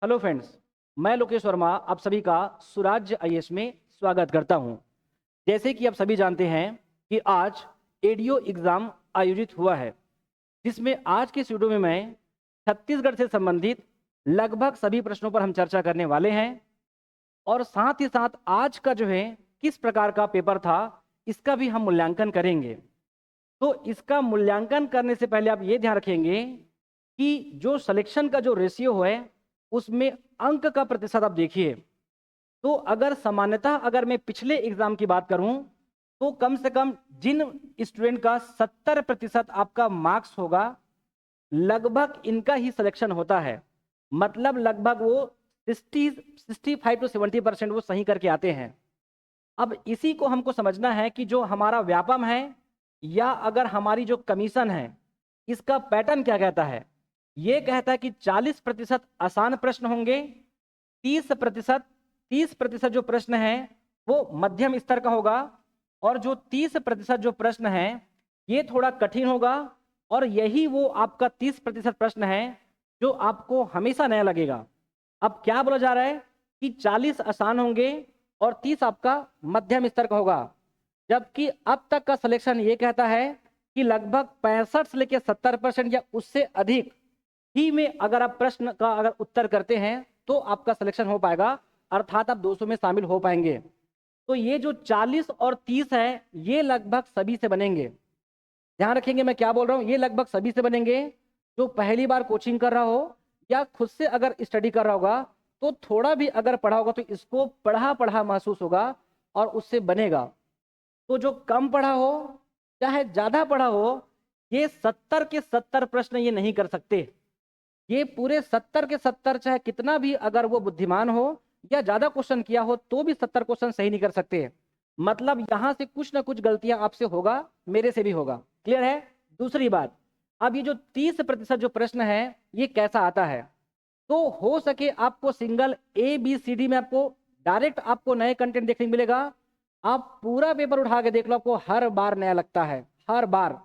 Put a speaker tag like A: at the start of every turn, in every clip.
A: Hello friends, मैं लोकेश वर्मा आप सभी का सुराज्य आईएएस में स्वागत करता हूं। जैसे कि आप सभी जानते हैं कि आज एडीओ एग्ज़ाम आयोजित हुआ है, जिसमें आज के इस वीडियो में मैं छत्तीसगढ़ से संबंधित लगभग सभी प्रश्नों पर हम चर्चा करने वाले हैं और साथ ही साथ आज का जो है किस प्रकार का पेपर था इसका भी हम मूल्यांकन करेंगे। तो इसका मूल्यांकन करने से पहले आप ये ध्यान रखेंगे कि जो सिलेक्शन का जो रेशियो है उसमें अंक का प्रतिशत आप देखिए। तो अगर सामान्यतः अगर मैं पिछले एग्जाम की बात करूं तो कम से कम जिन स्टूडेंट का 70% आपका मार्क्स होगा लगभग इनका ही सिलेक्शन होता है। मतलब लगभग वो 65 to 70% वो सही करके आते हैं। अब इसी को हमको समझना है कि जो हमारा व्यापम है या अगर हमारी जो कमीशन है इसका पैटर्न क्या कहता है। ये कहता है कि 40% आसान प्रश्न होंगे, 30% जो प्रश्न है वो मध्यम स्तर का होगा और जो 30% जो प्रश्न है ये थोड़ा कठिन होगा और यही वो आपका 30% प्रश्न है जो आपको हमेशा नया लगेगा। अब क्या बोला जा रहा है कि 40 आसान होंगे और 30 आपका मध्यम स्तर का होगा, जबकि अब तक का सिलेक्शन ये कहता है कि लगभग 65 से लेकर 70% या उससे अधिक ही में अगर आप प्रश्न का अगर उत्तर करते हैं तो आपका सिलेक्शन हो पाएगा, अर्थात आप 200 में शामिल हो पाएंगे। तो ये जो 40 और 30 है ये लगभग सभी से बनेंगे। ध्यान रखेंगे मैं क्या बोल रहा हूँ, ये लगभग सभी से बनेंगे। जो पहली बार कोचिंग कर रहा हो या खुद से अगर स्टडी कर रहा होगा तो थोड़ा भी अगर पढ़ा होगा तो इसको पढ़ा पढ़ा महसूस होगा और उससे बनेगा। तो जो कम पढ़ा हो चाहे ज्यादा पढ़ा हो ये 70 के 70 प्रश्न ये नहीं कर सकते। ये पूरे 70 के 70 चाहे कितना भी अगर वो बुद्धिमान हो या ज्यादा क्वेश्चन किया हो तो भी 70 क्वेश्चन सही नहीं कर सकते। मतलब यहां से कुछ ना कुछ गलतियां आपसे होगा, मेरे से भी होगा। क्लियर है। दूसरी बात, अब ये जो 30% जो प्रश्न है ये कैसा आता है, तो हो सके आपको सिंगल ABCD में आपको डायरेक्ट आपको नए कंटेंट देखने को मिलेगा। आप पूरा पेपर उठा के देख लो, आपको हर बार नया लगता है। हर बार,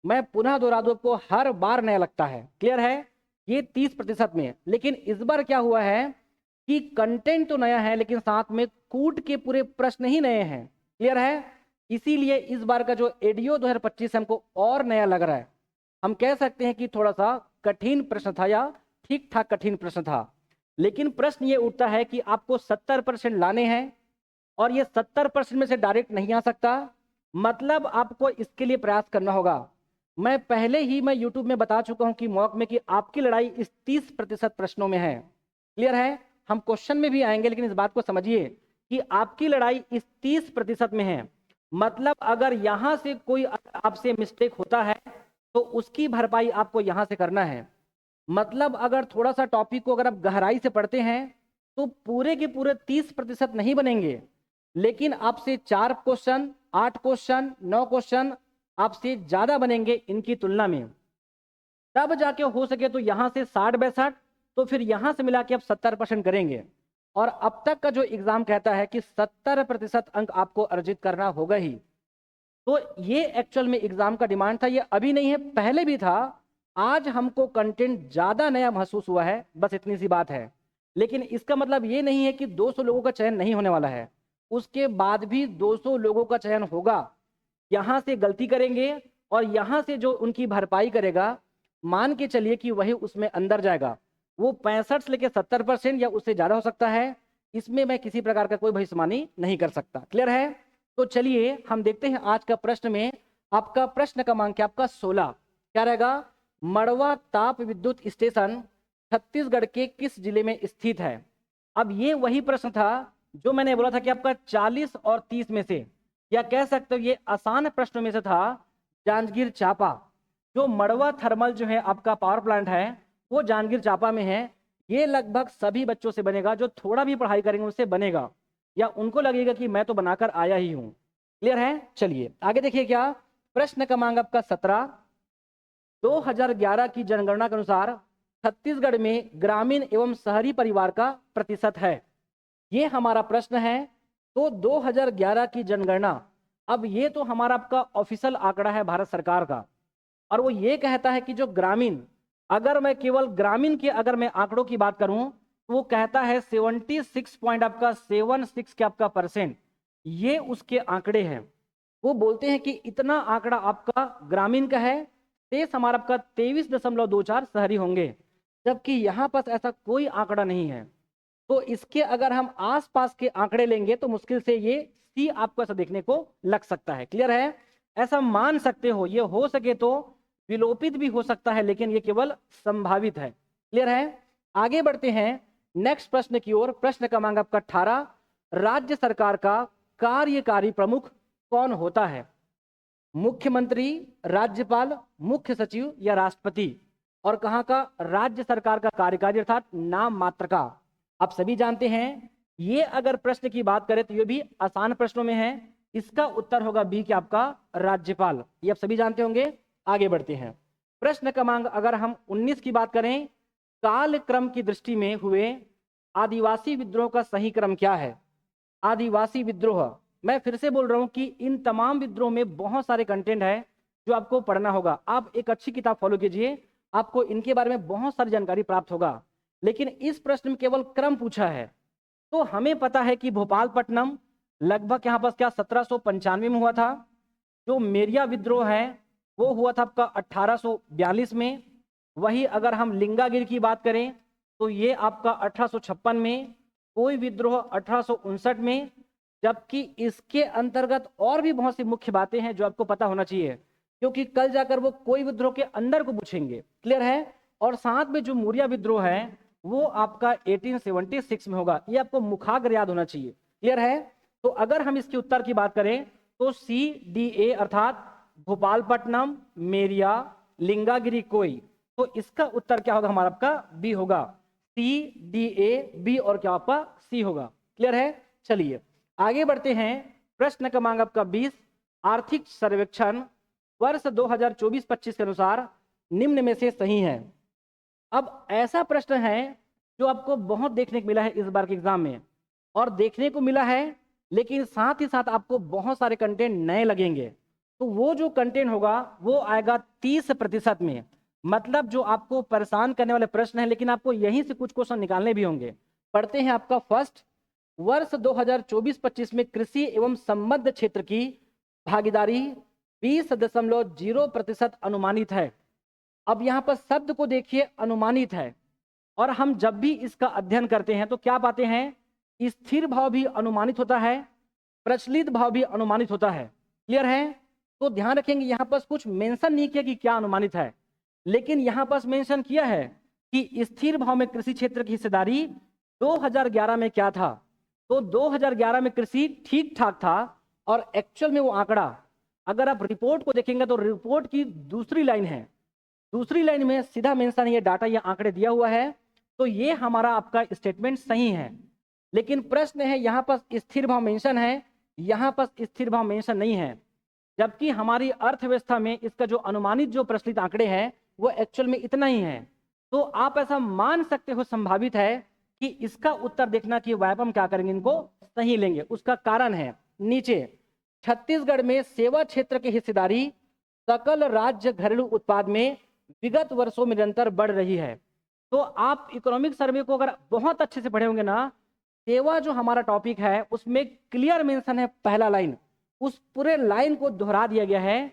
A: मैं पुनः दोहरा दूं, आपको हर बार नया लगता है। क्लियर है। ये 30% में, लेकिन इस बार क्या हुआ है कि कंटेंट तो नया है लेकिन साथ में कूट के पूरे प्रश्न ही नए हैं। क्लियर है। इसीलिए इस बार का जो एडीओ 2025 हमको और नया लग रहा है। हम कह सकते हैं कि थोड़ा सा कठिन प्रश्न था या ठीक ठाक कठिन प्रश्न था, लेकिन प्रश्न ये उठता है कि आपको 70% लाने हैं और ये 70% में से डायरेक्ट नहीं आ सकता। मतलब आपको इसके लिए प्रयास करना होगा। मैं पहले ही मैं यूट्यूब में बता चुका हूं कि मॉक में कि आपकी लड़ाई इस 30% प्रश्नों में है। क्लियर है। हम क्वेश्चन में भी आएंगे लेकिन इस बात को समझिए कि आपकी लड़ाई इस 30% में है। मतलब अगर यहां से कोई आपसे मिस्टेक होता है तो उसकी भरपाई आपको यहां से करना है। मतलब अगर थोड़ा सा टॉपिक को अगर आप गहराई से पढ़ते हैं तो पूरे के पूरे 30% नहीं बनेंगे, लेकिन आपसे 4 क्वेश्चन, 8 क्वेश्चन, 9 क्वेश्चन आपसे ज्यादा बनेंगे इनकी तुलना में। तब जाके हो सके तो यहां से 60-62, तो फिर यहां से मिला के आप 70% करेंगे। और अब तक का जो एग्जाम कहता है कि 70% अंक आपको अर्जित करना होगा ही। तो ये एक्चुअल में एग्जाम का डिमांड था, ये अभी नहीं है, पहले भी था। आज हमको कंटेंट ज्यादा नया महसूस हुआ है, बस इतनी सी बात है। लेकिन इसका मतलब ये नहीं है कि 200 लोगों का चयन नहीं होने वाला है। उसके बाद भी 200 लोगों का चयन होगा। यहां से गलती करेंगे और यहां से जो उनकी भरपाई करेगा, मान के चलिए कि वही उसमें अंदर जाएगा। वो 65 से लेकर 70% या उससे ज्यादा हो सकता है। इसमें मैं किसी प्रकार का कोई भविष्यवाणी नहीं कर सकता। क्लियर है। तो चलिए हम देखते हैं आज का प्रश्न में। आपका प्रश्न क्रमांक है आपका 16। क्या रहेगा। मड़वा ताप विद्युत स्टेशन छत्तीसगढ़ के किस जिले में स्थित है। अब ये वही प्रश्न था जो मैंने बोला था कि आपका 40 और 30 में से, या कह सकते हो ये आसान प्रश्नों में से था। जांजगीर चांपा, जो मड़वा थर्मल जो है आपका पावर प्लांट है वो जांजगीर चांपा में है। ये लगभग सभी बच्चों से बनेगा, जो थोड़ा भी पढ़ाई करेंगे उससे बनेगा या उनको लगेगा कि मैं तो बनाकर आया ही हूं। क्लियर है। चलिए आगे देखिए क्या प्रश्न क्रमांक आपका 17। 2011 की जनगणना के अनुसार छत्तीसगढ़ में ग्रामीण एवं शहरी परिवार का प्रतिशत है। ये हमारा प्रश्न है। तो 2011 की जनगणना, अब ये तो हमारा आपका ऑफिशियल आंकड़ा है भारत सरकार का, और वो ये कहता है कि जो ग्रामीण, अगर मैं केवल ग्रामीण के अगर मैं आंकड़ों की बात करूं तो वो कहता है 76 पॉइंट आपका 76 के आपका परसेंट, ये उसके आंकड़े हैं। वो बोलते हैं कि इतना आंकड़ा आपका ग्रामीण का है, शेष हमारा आपका 23.24 शहरी होंगे, जबकि यहाँ पर ऐसा कोई आंकड़ा नहीं है। तो इसके अगर हम आसपास के आंकड़े लेंगे तो मुश्किल से ये सी आपको ऐसा देखने को लग सकता है। क्लियर है? ऐसा मान सकते हो, ये हो सके तो विलोपित भी हो सकता है, लेकिन ये केवल संभावित है। क्लियर है? आगे बढ़ते हैं नेक्स्ट प्रश्न की ओर। प्रश्न क्रमांक आपका 18, राज्य सरकार का कार्यकारी प्रमुख कौन होता है? मुख्यमंत्री, राज्यपाल, मुख्य सचिव या राष्ट्रपति? और कहाँ का? राज्य सरकार का कार्यकारी अर्थात नाम मात्र का। आप सभी जानते हैं ये अगर प्रश्न की बात करें तो ये भी आसान प्रश्नों में है। इसका उत्तर होगा बी के आपका राज्यपाल। ये आप सभी जानते होंगे। आगे बढ़ते हैं। प्रश्न क्रमांक अगर हम 19 की बात करें, कालक्रम की दृष्टि में हुए आदिवासी विद्रोह का सही क्रम क्या है? आदिवासी विद्रोह, मैं फिर से बोल रहा हूं कि इन तमाम विद्रोह में बहुत सारे कंटेंट है जो आपको पढ़ना होगा। आप एक अच्छी किताब फॉलो कीजिए, आपको इनके बारे में बहुत सारी जानकारी प्राप्त होगा। लेकिन इस प्रश्न में केवल क्रम पूछा है। तो हमें पता है कि भोपालपट्टनम लगभग यहाँ पर क्या 1795 में हुआ था। जो मेरिया विद्रोह है वो हुआ था आपका 1842 में। वही अगर हम लिंगागिरी की बात करें तो ये आपका 1856 में। कोई विद्रोह 1859 में। जबकि इसके अंतर्गत और भी बहुत सी मुख्य बातें हैं जो आपको पता होना चाहिए, क्योंकि कल जाकर वो कोई विद्रोह के अंदर को पूछेंगे। क्लियर है? और साथ में जो मूरिया विद्रोह है वो आपका 1876 में होगा। ये आपको मुखाग्र याद होना चाहिए। क्लियर है? तो अगर हम इसके उत्तर की बात करें तो CDA अर्थात भोपालपट्टनम, मेरिया, लिंगागिरी कोई, तो इसका उत्तर क्या होगा? हमारा आपका बी होगा। CDA बी और क्या आपका सी होगा। क्लियर है? चलिए आगे बढ़ते हैं। प्रश्न क्रमांक आपका 20, आर्थिक सर्वेक्षण वर्ष 2024-25 के अनुसार निम्न में से सही है। अब ऐसा प्रश्न है जो आपको बहुत देखने को मिला है इस बार के एग्जाम में, और देखने को मिला है लेकिन साथ ही साथ आपको बहुत सारे कंटेंट नए लगेंगे। तो वो जो कंटेंट होगा वो आएगा 30% में। मतलब जो आपको परेशान करने वाले प्रश्न है, लेकिन आपको यहीं से कुछ क्वेश्चन निकालने भी होंगे। पढ़ते हैं आपका फर्स्ट, वर्ष 2024-25 में कृषि एवं संबद्ध क्षेत्र की भागीदारी 20.0% अनुमानित है। अब यहाँ पर शब्द को देखिए, अनुमानित है। और हम जब भी इसका अध्ययन करते हैं तो क्या पाते हैं? स्थिर भाव भी अनुमानित होता है, प्रचलित भाव भी अनुमानित होता है। क्लियर है? तो ध्यान रखेंगे यहाँ पर कुछ मेंशन नहीं किया कि क्या अनुमानित है, लेकिन यहाँ पर मेंशन किया है कि स्थिर भाव में कृषि क्षेत्र की हिस्सेदारी 2011 में क्या था। तो 2011 में कृषि ठीक ठाक था, और एक्चुअल में वो आंकड़ा अगर आप रिपोर्ट को देखेंगे तो रिपोर्ट की दूसरी लाइन है, दूसरी लाइन में सीधा मेंशन ये डाटा ये आंकड़े दिया हुआ है। तो ये हमारा आपका स्टेटमेंट सही है। लेकिन प्रश्न है यहाँ पर स्थिर भाव मेंशन है, यहाँ पर स्थिर भाव मेंशन नहीं है। जबकि हमारी अर्थव्यवस्था में इसका जो अनुमानित जो प्रचलित आंकड़े हैं वो एक्चुअल में इतना ही है। तो आप ऐसा मान सकते हो, संभावित है कि इसका उत्तर देखना कि वाइप हम क्या करेंगे, इनको सही लेंगे। उसका कारण है नीचे, छत्तीसगढ़ में सेवा क्षेत्र की हिस्सेदारी सकल राज्य घरेलू उत्पाद में विगत वर्षों में निरंतर बढ़ रही है। तो आप इकोनॉमिक सर्वे को अगर बहुत अच्छे से पढ़े होंगे ना, सेवा जो हमारा टॉपिक है उसमें क्लियर मेंशन है, पहला लाइन, उस पूरे लाइन को दोहरा दिया गया है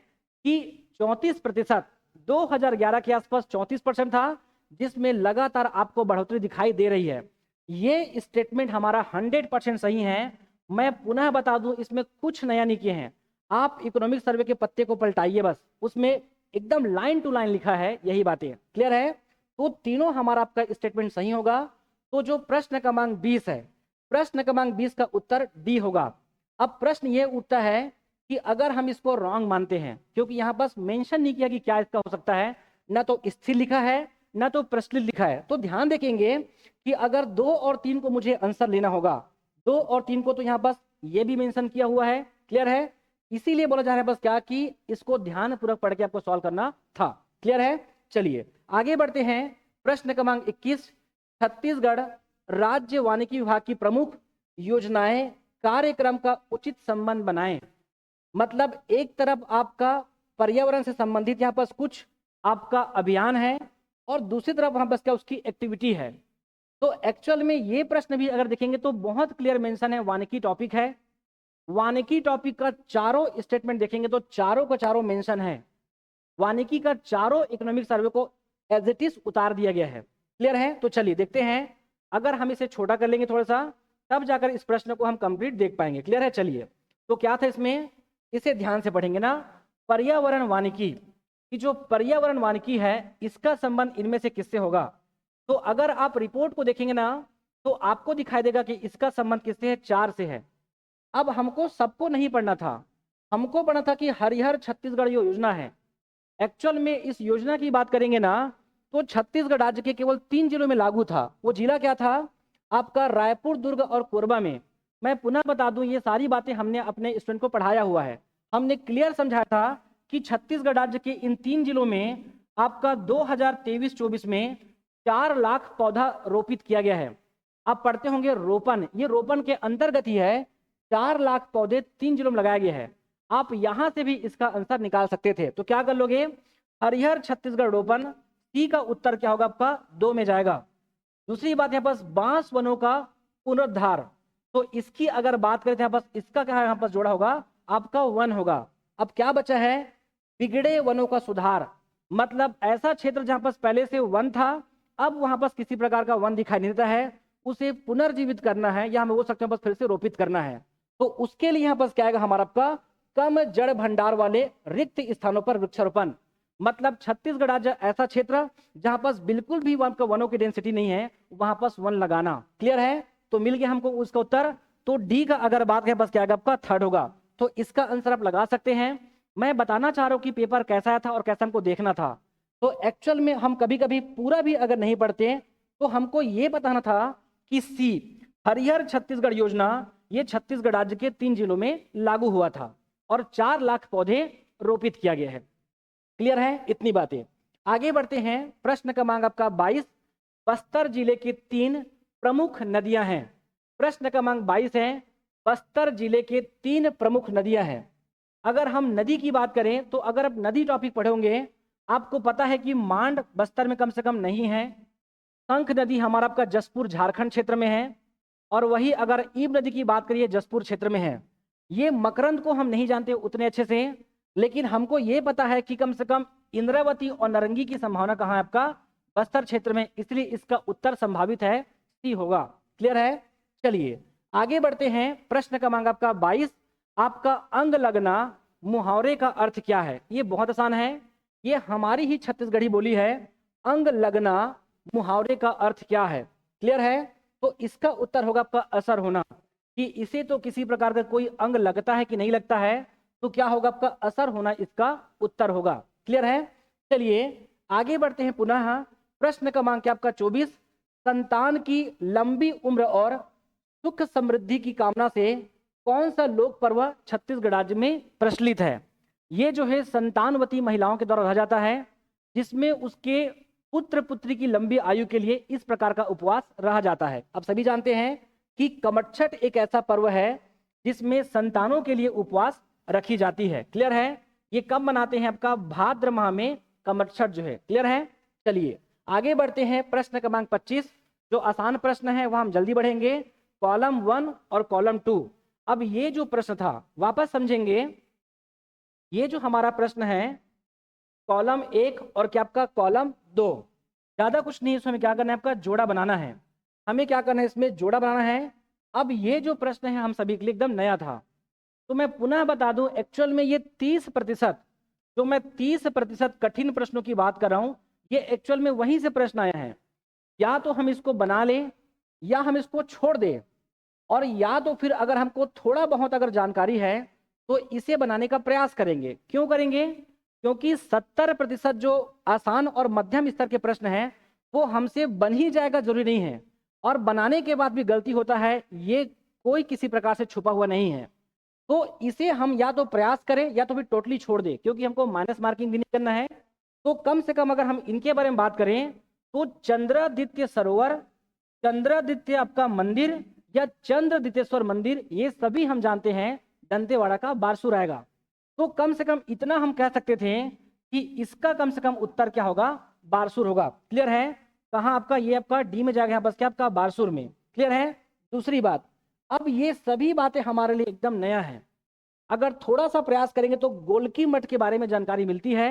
A: कि 34%, 2011 के आसपास 34% था, जिसमें लगातार आपको बढ़ोतरी दिखाई दे रही है। ये स्टेटमेंट हमारा 100% सही है। मैं पुनः बता दूं, इसमें कुछ नया नहीं किए हैं। आप इकोनॉमिक सर्वे के पत्ते को पलटाइए, बस उसमें एकदम लाइन टू लाइन लिखा है यही बातें। क्लियर है? तो तीनों हमारा आपका स्टेटमेंट सही होगा। तो जो प्रश्न क्रमांक 20 है, प्रश्न क्रमांक 20 का उत्तर डी होगा। अब प्रश्न ये उठता है कि अगर हम इसको रॉन्ग मानते हैं, क्योंकि यहाँ बस मेंशन नहीं किया कि क्या इसका हो सकता है, ना तो स्थिर लिखा है ना तो प्रचलित लिखा है। तो ध्यान देखेंगे कि अगर 2 और 3 को मुझे आंसर लेना होगा, 2 और 3 को, तो यहाँ बस ये भी मेंशन किया हुआ है। क्लियर है? इसीलिए बोला जा रहा है बस क्या कि इसको ध्यानपूर्वक पढ़ के आपको सॉल्व करना था। क्लियर है? चलिए आगे बढ़ते हैं। प्रश्न क्रमांक 21, छत्तीसगढ़ राज्य वानिकी विभाग की प्रमुख योजनाएं कार्यक्रम का उचित संबंध बनाएं। मतलब एक तरफ आपका पर्यावरण से संबंधित यहाँ पर कुछ आपका अभियान है, और दूसरी तरफ वहां बस क्या उसकी एक्टिविटी है। तो एक्चुअल में ये प्रश्न भी अगर देखेंगे तो बहुत क्लियर मेंशन है, वानिकी टॉपिक है। वानिकी टॉपिक का चारों स्टेटमेंट देखेंगे तो चारों का चारों मेंशन है। वानिकी का चारों इकोनॉमिक सर्वे को एज इट इज उतार दिया गया है। क्लियर है? तो चलिए देखते हैं, अगर हम इसे छोटा कर लेंगे थोड़ा सा, तब जाकर इस प्रश्न को हम कंप्लीट देख पाएंगे। क्लियर है? चलिए, तो क्या था इसमें, इसे ध्यान से पढ़ेंगे ना। पर्यावरण वानिकी कि जो पर्यावरण वानिकी है इसका संबंध इनमें से किससे होगा। तो अगर आप रिपोर्ट को देखेंगे ना तो आपको दिखाई देगा कि इसका संबंध किससे है, 4 से है। अब हमको सबको नहीं पढ़ना था, हमको पढ़ना था कि हरिहर छत्तीसगढ़ जो योजना है, एक्चुअल में इस योजना की बात करेंगे ना तो छत्तीसगढ़ राज्य के केवल 3 जिलों में लागू था। वो जिला क्या था आपका, रायपुर, दुर्ग और कोरबा में। मैं पुनः बता दूं, ये सारी बातें हमने अपने स्टूडेंट को पढ़ाया हुआ है। हमने क्लियर समझाया था कि छत्तीसगढ़ राज्य के इन 3 जिलों में आपका 2023-24 में 4 लाख पौधा रोपित किया गया है। आप पढ़ते होंगे रोपण, ये रोपण के अंतर्गत ही है। 4 लाख पौधे 3 जिलों में लगाया गया है। आप यहां से भी इसका आंसर निकाल सकते थे। तो क्या कर लोगे, हरिहर छत्तीसगढ़ रोपण, सी का उत्तर क्या होगा आपका, 2 में जाएगा। दूसरी बात यहाँ पास बांस वनों का पुनरुद्धार, तो इसकी अगर बात करें तो यहाँ पास इसका क्या यहाँ पास जोड़ा होगा आपका 1 होगा। अब क्या बचा है, बिगड़े वनों का सुधार, मतलब ऐसा क्षेत्र जहां पास पहले से वन था, अब वहां पास किसी प्रकार का वन दिखाई नहीं देता है, उसे पुनर्जीवित करना है या हम बोल सकते हैं बस फिर से रोपित करना है। तो उसके लिए यहाँ पास क्या आएगा हमारा आपका, कम जड़ भंडार वाले रिक्त स्थानों पर वृक्षारोपण। मतलब छत्तीसगढ़ राज्य ऐसा क्षेत्र जहां पास बिल्कुल भी वनों की डेंसिटी नहीं है, वहां पास वन लगाना। क्लियर है? तो मिल गया हमको उसका उत्तर। तो डी का अगर बात करें बस क्या आएगा आपका, 3rd होगा। तो इसका आंसर आप लगा सकते हैं। मैं बताना चाह रहा हूं कि पेपर कैसा आया था और कैसा हमको देखना था। तो एक्चुअल में हम कभी कभी पूरा भी अगर नहीं पढ़ते तो हमको ये बताना था कि सी, हरिहर छत्तीसगढ़ योजना, ये छत्तीसगढ़ राज्य के 3 जिलों में लागू हुआ था और 4 लाख पौधे रोपित किया गया है। क्लियर है? इतनी बातें। आगे बढ़ते हैं, प्रश्न क्रमांक आपका 22। बस्तर जिले की 3 प्रमुख नदियां हैं। प्रश्न क्रमांक 22 है, बस्तर जिले के 3 प्रमुख नदियां हैं। अगर हम नदी की बात करें तो अगर आप नदी टॉपिक पढ़ोगे आपको पता है कि मांड बस्तर में कम से कम नहीं है। शंख नदी हमारा आपका जसपुर झारखंड क्षेत्र में है, और वही अगर ईब नदी की बात करिए जसपुर क्षेत्र में है। ये मकरंद को हम नहीं जानते उतने अच्छे से, लेकिन हमको ये पता है कि कम से कम इंद्रावती और नारंगी की संभावना कहाँ है आपका, बस्तर क्षेत्र में, इसलिए इसका उत्तर संभावित है सी होगा। क्लियर है? चलिए आगे बढ़ते हैं, प्रश्न क्रमांक आपका 22। आपका अंग लगना मुहावरे का अर्थ क्या है। ये बहुत आसान है, ये हमारी ही छत्तीसगढ़ी बोली है। अंग लगना मुहावरे का अर्थ क्या है? क्लियर है? तो इसका उत्तर होगा आपका असर होना, कि इसे तो किसी प्रकार का कोई अंग लगता है कि नहीं लगता है, तो क्या होगा आपका असर होना, इसका उत्तर होगा। क्लियर है? चलिए आगे बढ़ते हैं पुनः, प्रश्न क्रमांक आपका 24। संतान की लंबी उम्र और सुख समृद्धि की कामना से कौन सा लोक पर्व छत्तीसगढ़ राज्य में प्रचलित है। ये जो है संतानवती महिलाओं के द्वारा रहा जाता है, जिसमें उसके पुत्र पुत्री की लंबी आयु के लिए इस प्रकार का उपवास रहा जाता है। अब सभी जानते हैं कि कमटछठ एक ऐसा पर्व है जिसमें संतानों के लिए उपवास रखी जाती है। क्लियर है? ये कब मनाते हैं आपका, भाद्र माह में कमटछठ जो है। क्लियर है? चलिए आगे बढ़ते हैं, प्रश्न क्रमांक 25। जो आसान प्रश्न है वह हम जल्दी बढ़ेंगे, कॉलम 1 और कॉलम 2। अब ये जो प्रश्न था वापस समझेंगे, ये जो हमारा प्रश्न है कॉलम 1 और क्या आपका कॉलम 2, ज्यादा कुछ नहीं, इसमें क्या करना है आपका, जोड़ा बनाना है। हमें क्या करना है, इसमें जोड़ा बनाना है। अब ये जो प्रश्न है हम सभी के लिए एकदम नया था, तो मैं पुनः बता दूं, एक्चुअल में ये 30%, जो मैं 30% कठिन प्रश्नों की बात कर रहा हूं, ये एक्चुअल में वहीं से प्रश्न आया है। या तो हम इसको बना लें या हम इसको छोड़ दें, और या तो फिर अगर हमको थोड़ा बहुत अगर जानकारी है तो इसे बनाने का प्रयास करेंगे। क्यों करेंगे? क्योंकि 70% जो आसान और मध्यम स्तर के प्रश्न हैं वो हमसे बन ही जाएगा जरूरी नहीं है, और बनाने के बाद भी गलती होता है, ये कोई किसी प्रकार से छुपा हुआ नहीं है। तो इसे हम या तो प्रयास करें या तो फिर टोटली छोड़ दें, क्योंकि हमको माइनस मार्किंग भी नहीं करना है। तो कम से कम अगर हम इनके बारे में बात करें तो चंद्रादित्य सरोवर, चंद्रादित्य आपका मंदिर या चंद्रदितेश्वर मंदिर, ये सभी हम जानते हैं दंतेवाड़ा का बारसूर आएगा। तो कम से कम इतना हम कह सकते थे कि इसका कम से कम उत्तर क्या होगा, बारसूर होगा। क्लियर है? कहाँ आपका, ये आपका डी में जाएगा, यहाँ बस क्या आपका बारसूर में। क्लियर है। दूसरी बात, अब ये सभी बातें हमारे लिए एकदम नया है। अगर थोड़ा सा प्रयास करेंगे तो गोलकी मठ के बारे में जानकारी मिलती है।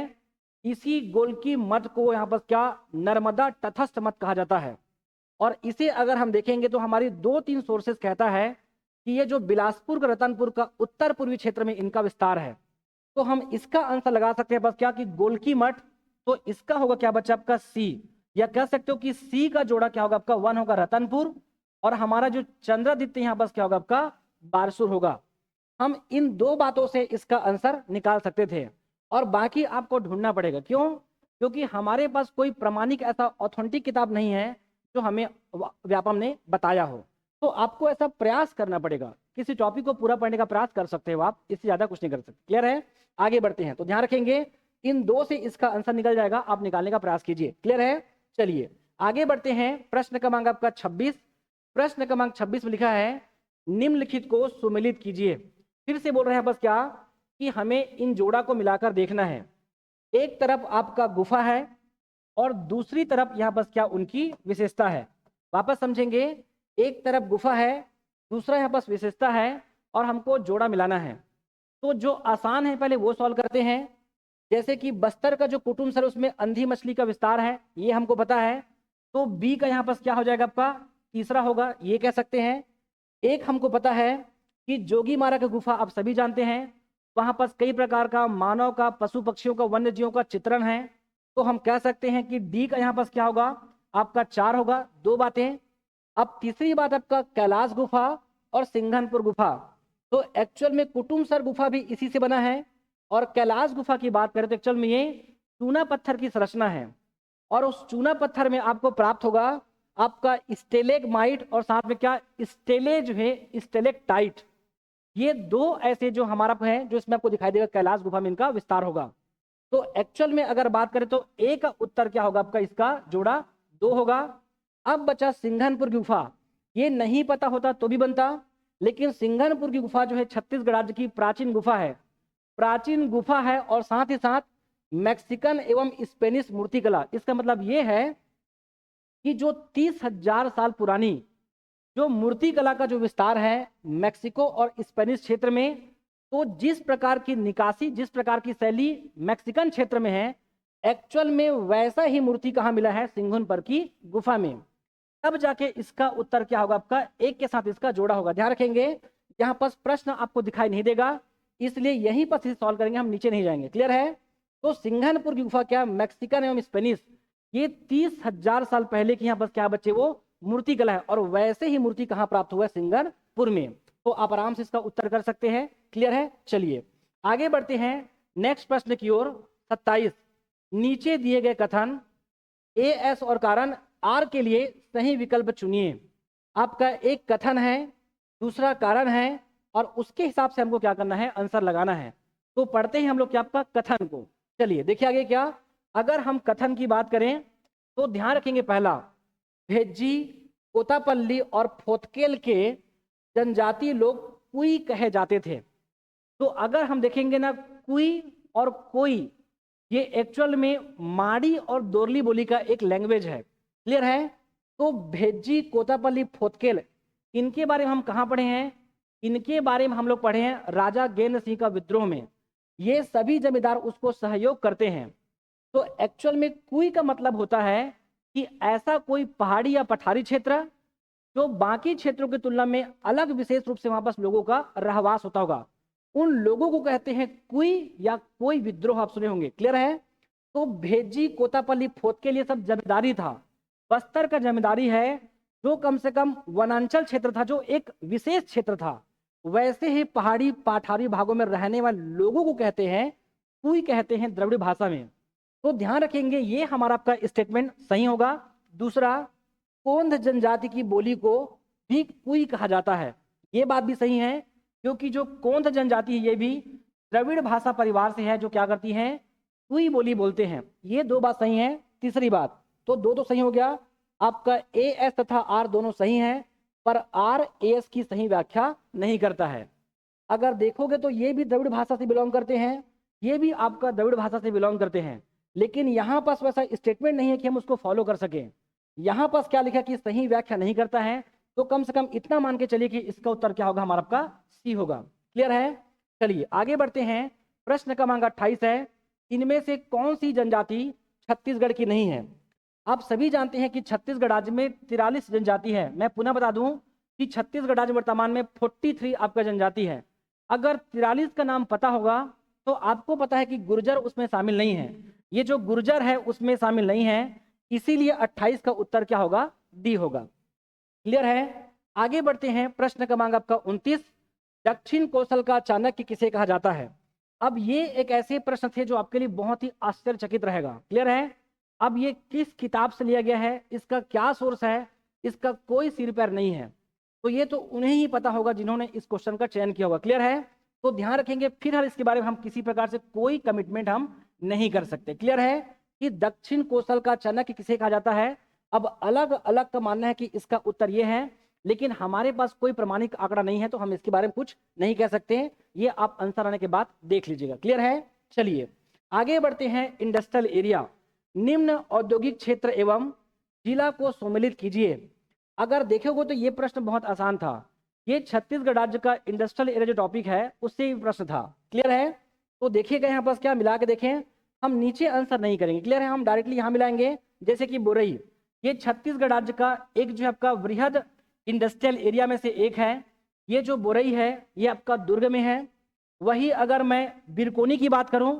A: इसी गोलकी मठ को यहाँ पर क्या नर्मदा तटस्थ मठ कहा जाता है। और इसे अगर हम देखेंगे तो हमारी 2-3 सोर्सेस कहता है कि ये जो बिलासपुर का रतनपुर का उत्तर पूर्वी क्षेत्र में इनका विस्तार है। तो हम इसका आंसर लगा सकते हैं बस क्या कि गोलकी मठ। तो इसका होगा क्या बच्चा आपका सी, या कह सकते हो कि सी का जोड़ा क्या होगा आपका 1 होगा रतनपुर, और हमारा जो चंद्रादित्य यहाँ बस क्या होगा आपका बारसूर होगा। हम इन 2 बातों से इसका आंसर निकाल सकते थे, और बाकी आपको ढूंढना पड़ेगा। क्यों? क्योंकि हमारे पास कोई प्रमाणिक ऐसा ऑथेंटिक किताब नहीं है जो हमें व्यापम ने बताया हो। तो आपको ऐसा प्रयास करना पड़ेगा, किसी टॉपिक को पूरा पढ़ने का प्रयास कर सकते हो आप, इससे ज्यादा कुछ नहीं कर सकते। क्लियर है। आगे बढ़ते हैं, तो ध्यान रखेंगे इन 2 से इसका आंसर निकल जाएगा, आप निकालने का प्रयास कीजिए। क्लियर है। चलिए आगे बढ़ते हैं। प्रश्न क्रमांक आपका 26। प्रश्न क्रमांक 26 में लिखा है निम्नलिखित को सुमेलित कीजिए। फिर से बोल रहे हैं बस क्या कि हमें इन जोड़ा को मिलाकर देखना है। एक तरफ आपका गुफा है और दूसरी तरफ यहाँ बस क्या उनकी विशेषता है। वापस समझेंगे, एक तरफ गुफा है, दूसरा यहाँ पास विशेषता है, और हमको जोड़ा मिलाना है। तो जो आसान है पहले वो सॉल्व करते हैं। जैसे कि बस्तर का जो कुटुम्ब सर उसमें अंधी मछली का विस्तार है, ये हमको पता है। तो बी का यहाँ पास क्या हो जाएगा आपका तीसरा होगा, ये कह सकते हैं। एक हमको पता है कि जोगी मारा की गुफा आप सभी जानते हैं, वहां पर कई प्रकार का मानव का, पशु पक्षियों का, वन्य जीवों का चित्रण है। तो हम कह सकते हैं कि डी का यहाँ पास क्या होगा आपका 4 होगा। 2 बातें। अब तीसरी बात आपका कैलाश गुफा और सिंघनपुर गुफा। तो एक्चुअल में कुटुम्बसर गुफा भी इसी से बना है, और कैलाश गुफा की बात करें तो एक्चुअल में ये चूना पत्थर की संरचना है, और उस चूना पत्थर में आपको प्राप्त होगा आपका स्टेलेगमाइट, और साथ में क्या स्टेले जो है स्टेलेक्टाइट। ये 2 ऐसे जो हमारा है जो इसमें आपको दिखाई देगा कैलाश गुफा में इनका विस्तार होगा। तो एक्चुअल में अगर बात करें तो ए का उत्तर क्या होगा आपका, इसका जोड़ा 2 होगा। अब बचा सिंघनपुर की गुफा। ये नहीं पता होता तो भी बनता, लेकिन सिंघनपुर की गुफा जो है छत्तीसगढ़ राज्य की प्राचीन गुफा है। प्राचीन गुफा है और साथ ही साथ मैक्सिकन एवं स्पेनिश मूर्तिकला। इसका मतलब ये है कि जो 30,000 साल पुरानी जो मूर्तिकला का जो विस्तार है मैक्सिको और स्पेनिश क्षेत्र में, तो जिस प्रकार की निकासी, जिस प्रकार की शैली मैक्सिकन क्षेत्र में है, एक्चुअल में वैसा ही मूर्ति कहाँ मिला है, सिंघनपुर की गुफा में। तब जाके इसका उत्तर क्या होगा आपका, एक के साथ इसका जोड़ा होगा। ध्यान रखेंगे यहाँ पर प्रश्न आपको दिखाई नहीं देगा, इसलिए यहीं पर से सॉल्व करेंगे, हम नीचे नहीं जाएंगे। क्लियर है। तो सिंघनपुर की गुफा क्या मैक्सिकन एवं स्पेनिश, ये 30,000 साल पहले की यहाँ पर क्या बच्चे वो मूर्तिकला है, और वैसे ही मूर्ति कहाँ प्राप्त हुआ है, सिंघनपुर में। तो आप आराम से इसका उत्तर कर सकते हैं। क्लियर है। चलिए आगे बढ़ते हैं नेक्स्ट प्रश्न की ओर। 27 नीचे दिए गए कथन ए एस और कारण आर के लिए सही विकल्प चुनिए। आपका एक कथन है, दूसरा कारण है, और उसके हिसाब से हमको क्या करना है, आंसर लगाना है। तो पढ़ते हैं हम लोग क्या आपका कथन को। चलिए देखिए आगे क्या। अगर हम कथन की बात करें तो ध्यान रखेंगे पहला, भेज्जी, कोतापल्ली और फोतकेल के जनजातीय लोग कुई कहे जाते थे। तो अगर हम देखेंगे ना, कुई और कोई ये एक्चुअल में माड़ी और दोरली बोली का एक लैंग्वेज है। क्लियर है। तो भेज्जी, कोतापल्ली, फोतकेल, इनके बारे में हम कहाँ पढ़े हैं, इनके बारे में हम लोग पढ़े हैं राजा गेंद्र सिंह का विद्रोह में। ये सभी जमींदार उसको सहयोग करते हैं। तो एक्चुअल में कुई का मतलब होता है कि ऐसा कोई पहाड़ी या पठारी क्षेत्र जो बाकी क्षेत्रों की तुलना में अलग विशेष रूप से वहां पास लोगों का रहवास होता होगा, उन लोगों को कहते हैं कुई या कोई विद्रोह। आप सुने होंगे। क्लियर है। तो भेज्जी, कोतापल्ली, फोतकेल ये सब जमींदारी था। बस्तर का जमींदारी है जो कम से कम वनांचल क्षेत्र था, जो एक विशेष क्षेत्र था। वैसे ही पहाड़ी पठारी भागों में रहने वाले लोगों को कहते हैं कुई, कहते हैं द्रविड़ भाषा में। तो ध्यान रखेंगे ये हमारा आपका स्टेटमेंट सही होगा। दूसरा, कोंध जनजाति की बोली को भी कुई कहा जाता है, ये बात भी सही है, क्योंकि जो कोंध जनजाति है ये भी द्रविड़ भाषा परिवार से है, जो क्या करती है, कुई बोली बोलते हैं। ये 2 बात सही है। तीसरी बात, तो 2 तो सही हो गया। आपका ए एस तथा आर दोनों सही हैं, पर आर एस की सही व्याख्या नहीं करता है। अगर देखोगे तो ये भी द्रविड़ भाषा से बिलोंग करते हैं, ये भी आपका द्रविड़ भाषा से बिलोंग करते हैं, लेकिन यहाँ पास वैसा स्टेटमेंट नहीं है कि हम उसको फॉलो कर सकें। यहाँ पास क्या लिखा कि सही व्याख्या नहीं करता है, तो कम से कम इतना मान के चलिए कि इसका उत्तर क्या होगा, हमारा आपका सी होगा। क्लियर है? चलिए आगे बढ़ते हैं। प्रश्न क्रमांक 28 है, इनमें से कौन सी जनजाति छत्तीसगढ़ की नहीं है? आप सभी जानते हैं कि छत्तीसगढ़ राज्य में 43 जनजाति है। मैं पुनः बता दूं कि छत्तीसगढ़ राज्य वर्तमान में 43 आपका जनजाति है। अगर 43 का नाम पता होगा तो आपको पता है कि गुर्जर उसमें शामिल नहीं है। ये जो गुर्जर है उसमें शामिल नहीं है, इसीलिए 28 का उत्तर क्या होगा, डी होगा। क्लियर है? आगे बढ़ते हैं। प्रश्न क्रमांक आपका 29, दक्षिण कौशल का चाणक्य किसे कहा जाता है? अब ये एक ऐसे प्रश्न थे जो आपके लिए बहुत ही आश्चर्यचकित रहेगा। क्लियर है? अब ये किस किताब से लिया गया है, इसका क्या सोर्स है, इसका कोई सिर पैर नहीं है, तो ये तो उन्हें ही पता होगा जिन्होंने इस क्वेश्चन का चयन किया होगा। क्लियर है? तो ध्यान रखेंगे, फिर हर इसके बारे में हम किसी प्रकार से कोई कमिटमेंट हम नहीं कर सकते। क्लियर है कि दक्षिण कौशल का चाणक्य किसे कहा जाता है? अब अलग अलग का मानना है कि इसका उत्तर ये है, लेकिन हमारे पास कोई प्रमाणिक आंकड़ा नहीं है, तो हम इसके बारे में कुछ नहीं कह सकते। ये आप आंसर आने के बाद देख लीजिएगा। क्लियर है? चलिए आगे बढ़ते हैं। इंडस्ट्रियल एरिया, निम्न औद्योगिक क्षेत्र एवं जिला को सम्मिलित कीजिए। अगर देखोगे तो ये प्रश्न बहुत आसान था। ये छत्तीसगढ़ राज्य का इंडस्ट्रियल एरिया जो टॉपिक है उससे ही प्रश्न था। क्लियर है? तो देखिएगा यहाँ पास क्या मिला के देखें, हम नीचे आंसर नहीं करेंगे। क्लियर है? हम डायरेक्टली यहाँ मिलाएंगे। जैसे कि बोरई, ये छत्तीसगढ़ राज्य का एक जो है आपका वृहद इंडस्ट्रियल एरिया में से एक है। ये जो बोरई है ये आपका दुर्ग में है। वही अगर मैं बिरकोनी की बात करूं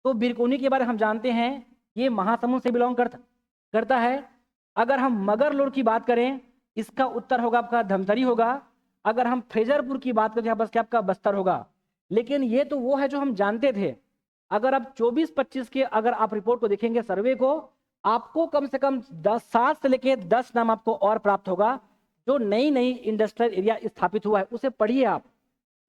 A: तो बिरकोनी के बारे में हम जानते हैं ये महासमुंद से बिलोंग करता है। अगर हम मगरलोड की बात करें, इसका उत्तर होगा आपका धमतरी होगा। अगर हम फ्रेजरपुर की बात करें, यहाँ बस क्या आपका बस्तर होगा। लेकिन ये तो वो है जो हम जानते थे। अगर आप 24-25 के अगर आप रिपोर्ट को देखेंगे, सर्वे को, आपको कम से कम 7 से लेके 10 नाम आपको और प्राप्त होगा जो नई नई इंडस्ट्रियल एरिया स्थापित हुआ है, उसे पढ़िए आप।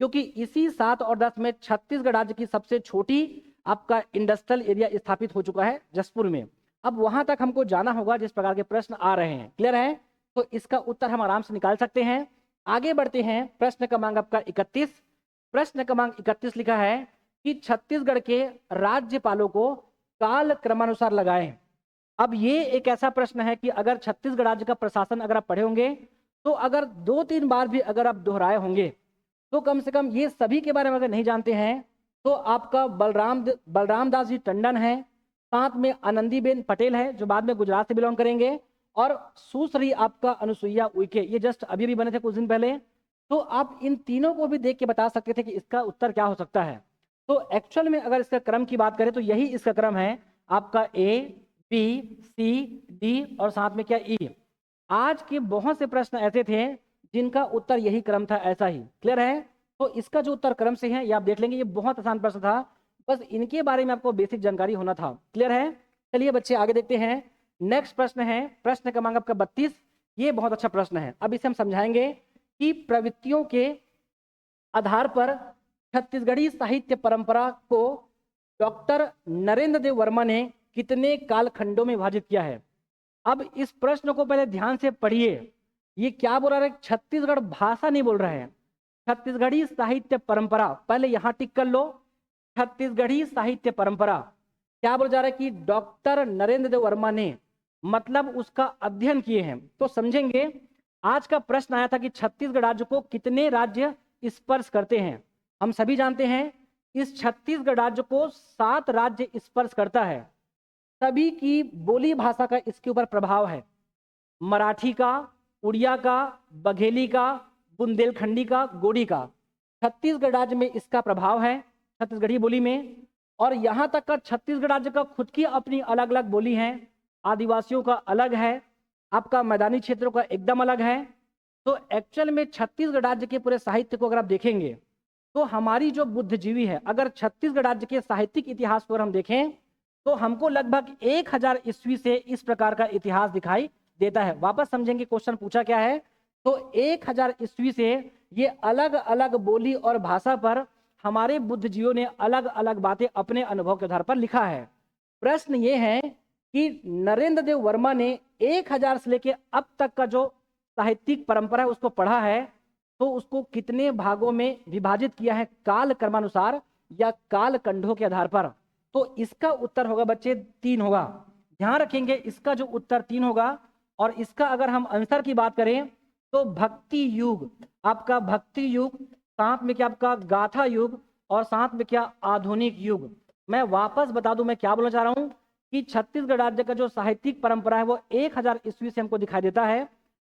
A: क्योंकि इसी 7 और 10 में छत्तीसगढ़ राज्य की सबसे छोटी आपका इंडस्ट्रियल एरिया स्थापित हो चुका है, जसपुर में। अब वहां तक हमको जाना होगा जिस प्रकार के प्रश्न आ रहे हैं। क्लियर है? तो इसका उत्तर हम आराम से निकाल सकते हैं। आगे बढ़ते हैं। प्रश्न क्रमांक आपका 31। प्रश्न क्रमांक 31 लिखा है कि छत्तीसगढ़ के राज्यपालों को काल क्रमानुसार लगाएं। अब ये एक ऐसा प्रश्न है कि अगर छत्तीसगढ़ राज्य का प्रशासन अगर आप पढ़े होंगे तो अगर 2-3 बार भी अगर आप दोहराए होंगे तो कम से कम ये सभी के बारे में अगर नहीं जानते हैं तो आपका बलराम दास जी टंडन है, साथ में आनंदीबेन पटेल है जो बाद में गुजरात से बिलोंग करेंगे, और सुश्री आपका अनुसुईया उइके, ये जस्ट अभी भी बने थे कुछ दिन पहले। तो आप इन तीनों को भी देख के बता सकते थे कि इसका उत्तर क्या हो सकता है। तो एक्चुअल में अगर इसका क्रम की बात करें तो यही इसका क्रम है आपका ए, बी, सी, डी और साथ में क्या ई। आज के बहुत से प्रश्न ऐसे थे जिनका उत्तर यही क्रम था, ऐसा ही। क्लियर है? तो इसका जो उत्तर क्रम से है ये आप देख लेंगे। ये बहुत आसान प्रश्न था, बस इनके बारे में आपको बेसिक जानकारी होना था। क्लियर है? चलिए बच्चे आगे देखते हैं। नेक्स्ट प्रश्न है प्रश्न क्रमांक आपका 32। ये बहुत अच्छा प्रश्न है। अब इसे हम समझाएंगे कि प्रवृत्तियों के आधार पर छत्तीसगढ़ी साहित्य परंपरा को डॉक्टर नरेंद्र देव वर्मा ने कितने कालखंडों में विभाजित किया है। अब इस प्रश्न को पहले ध्यान से पढ़िए। ये क्या बोल रहा है? छत्तीसगढ़ भाषा नहीं बोल रहा है, छत्तीसगढ़ी साहित्य परंपरा। पहले यहां टिक कर लो, छत्तीसगढ़ी साहित्य परंपरा। क्या बोल जा रहा है कि डॉक्टर नरेंद्र देव वर्मा ने, मतलब उसका अध्ययन किए हैं। तो समझेंगे, आज का प्रश्न आया था कि छत्तीसगढ़ राज्य को कितने राज्य स्पर्श करते हैं। हम सभी जानते हैं इस छत्तीसगढ़ राज्य को 7 राज्य स्पर्श करता है। सभी की बोली भाषा का इसके ऊपर प्रभाव है। मराठी का, उड़िया का, बघेली का, बुंदेलखंडी का, गोड़ी का, छत्तीसगढ़ राज्य में इसका प्रभाव है, छत्तीसगढ़ी बोली में। और यहाँ तक का छत्तीसगढ़ राज्य का खुद की अपनी अलग अलग बोली है। आदिवासियों का अलग है, आपका मैदानी क्षेत्रों का एकदम अलग है। तो एक्चुअल में छत्तीसगढ़ राज्य के पूरे साहित्य को अगर आप देखेंगे तो हमारी जो बुद्धिजीवी है, अगर छत्तीसगढ़ राज्य के साहित्यिक इतिहास को हम देखें तो हमको लगभग 1000 ईस्वी से इस प्रकार का इतिहास दिखाई देता है। वापस समझेंगे क्वेश्चन पूछा क्या है। तो 1000 ईस्वी से ये अलग अलग बोली और भाषा पर हमारे बुद्धिजीवियों ने अलग अलग बातें अपने अनुभव के आधार पर लिखा है। प्रश्न ये है कि नरेंद्र देव वर्मा ने 1000 से लेके अब तक का जो साहित्यिक परंपरा है उसको पढ़ा है, तो उसको कितने भागों में विभाजित किया है, काल क्रमानुसार या काल खंडों के आधार पर। तो इसका उत्तर होगा बच्चे 3 होगा। ध्यान रखेंगे, इसका जो उत्तर 3 होगा। और इसका अगर हम आंसर की बात करें तो भक्ति युग, आपका भक्ति युग, साथ में क्या आपका गाथा युग, और साथ में क्या आधुनिक युग। मैं वापस बता दूं मैं क्या बोलना चाह रहा हूं कि छत्तीसगढ़ राज्य का जो साहित्यिक परंपरा है वो 1000 ईस्वी से हमको दिखाई देता है।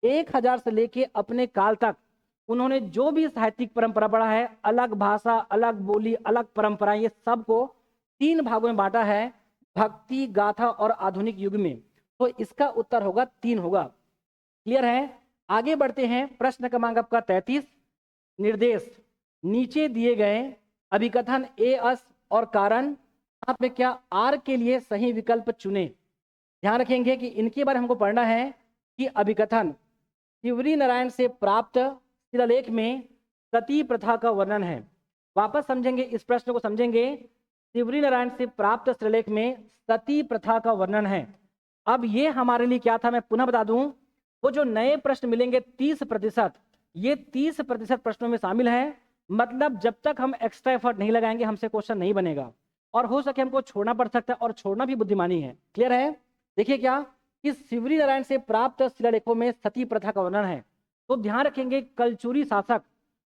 A: 1000 से लेके अपने काल तक उन्होंने जो भी साहित्यिक परंपरा पढ़ा है, अलग भाषा, अलग बोली, अलग परंपरा, ये सबको 3 भागों में बांटा है, भक्ति, गाथा और आधुनिक युग में। तो इसका उत्तर होगा 3 होगा। क्लियर है? आगे बढ़ते हैं। प्रश्न क्रमांक आपका 33। निर्देश नीचे दिए गए अभिकथन ए अस और कारण, यहाँ पे क्या आर के लिए सही विकल्प चुने। ध्यान रखेंगे कि इनके बारे में हमको पढ़ना है कि अभिकथन शिवरी नारायण से प्राप्त शिलालेख में सती प्रथा का वर्णन है। वापस समझेंगे इस प्रश्न को, समझेंगे। शिवरी नारायण से प्राप्त शिलालेख में सती प्रथा का वर्णन है। अब ये हमारे लिए क्या था, मैं पुनः बता दूं, वो जो नए प्रश्न मिलेंगे 30%, ये 30% प्रश्नों में शामिल है। मतलब जब तक हम एक्स्ट्रा एफर्ट नहीं लगाएंगे हमसे क्वेश्चन नहीं बनेगा, और हो सके हमको छोड़ना पड़ सकता है, और छोड़ना भी बुद्धिमानी है। क्लियर है? देखिए क्या कि शिवरी नारायण से प्राप्त शिलालेखों में सती प्रथा का वर्णन है। तो ध्यान रखेंगे कलचुरी शासक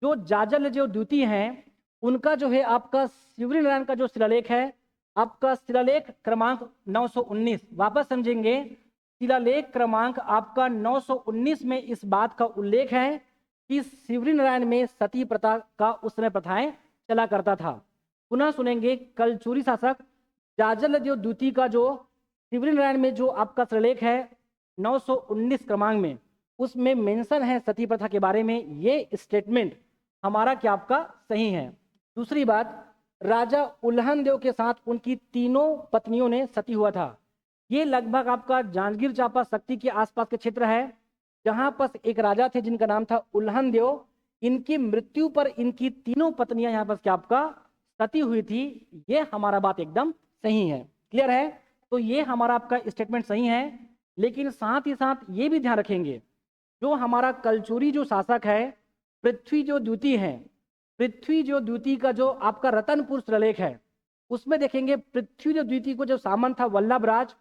A: जो जाजल जो द्वितीय हैं, उनका जो है आपका शिवरी नारायण का जो शिलालेख है, आपका शिलालेख क्रमांक 919। वापस समझेंगे, शिलालेख क्रमांक आपका 919 में इस बात का उल्लेख है कि शिवरी नारायण में सती प्रथा का उस समय प्रथाएं चला करता था। पुनः सुनेंगे, कलचुरी शासक जाजल जो द्वितीय का जो शिवरी नारायण में जो आपका शिलालेख है 919 क्रमांक में, उसमें मेंशन है सती प्रथा के बारे में। ये स्टेटमेंट हमारा क्या आपका सही है। दूसरी बात, राजा उल्हन देव के साथ उनकी तीनों पत्नियों ने सती हुआ था। ये लगभग आपका जांजगीर चांपा शक्ति के आसपास के क्षेत्र है, जहां पर एक राजा थे जिनका नाम था उल्हन देव। इनकी मृत्यु पर इनकी तीनों पत्नियां यहाँ पर क्या आपका सती हुई थी। ये हमारा बात एकदम सही है। क्लियर है? तो ये हमारा आपका स्टेटमेंट सही है। लेकिन साथ ही साथ ये भी ध्यान रखेंगे, जो हमारा कलचुरी जो शासक है पृथ्वी जो द्वितीय है, पृथ्वी जो द्वितीय का जो आपका रतनपुर शिलालेख है, उसमें देखेंगे पृथ्वी जो द्वितीय को जो सामंत था वल्लभराज,